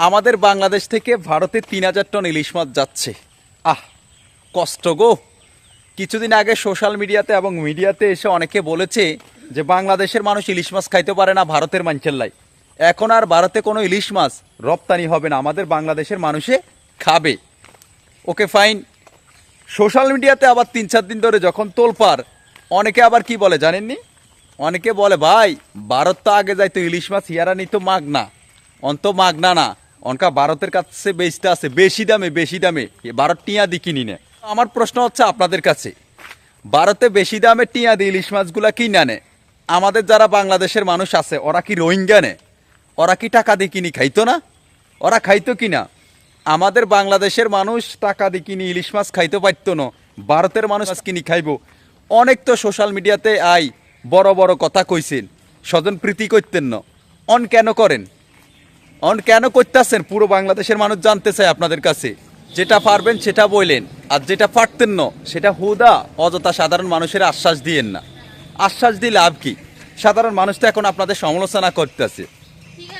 আমাদের বাংলাদেশ থেকে ভারতে ৩,০০০ টন ইলিশ মাছ যাচ্ছে। আহ, কষ্ট গো। কিছুদিন আগে সোশ্যাল মিডিয়াতে এবং মিডিয়াতে এসে অনেকে বলেছে যে বাংলাদেশের মানুষ ইলিশ মাছ খাইতে পারে না ভারতের মানুষের লাই। এখন আর ভারতে কোনো ইলিশ মাছ রপ্তানি হবে না, আমাদের বাংলাদেশের মানুষে খাবে। Okay fine. সোশ্যাল মিডিয়াতে আবার ৩-৪ দিন ধরে যখন তোলপাড়, অনেকে আবার কি বলে জানেননি? অনেকে বলে ভাই ভারত তো আগে যাইতো ইলিশ মাছ হিয়ারা নিত মাগনা, অন্ত মাগনা না, অনকা ভারতের কাছে বেচতে আছে বেশি দামে ভারত টিয়া দি কিনি নে। আমার প্রশ্ন হচ্ছে আপনাদের কাছে, ভারতে বেশি দামে টিয়া দি ইলিশ মাছগুলা কিনে আনে, আমাদের যারা বাংলাদেশের মানুষ আছে ওরা কি রোহিঙ্গা নে? ওরা কি টাকা দিয়ে কিনি খাইতো না? ওরা খাইতো কিনা? আমাদের বাংলাদেশের মানুষ টাকা দিয়ে কিনি ইলিশ মাছ খাইতে পারতো না, ভারতের মানুষ মাছ কিনি খাইবো। অনেক তো সোশ্যাল মিডিয়াতে বড় বড় কথা কইছেন, স্বজন প্রীতি করতেন না, অন কেন করেন? অন কেন করতেছেন? পুরো বাংলাদেশের মানুষ জানতে চায় আপনাদের কাছে। যেটা পারবেন সেটা বললেন, আর যেটা পারতেন না সেটা হুদা অযথা সাধারণ মানুষের আশ্বাস দিয়েন না। আশ্বাস দিয়ে লাভ কি? সাধারণ মানুষ তো এখন আপনাদের সমালোচনা করতেছে।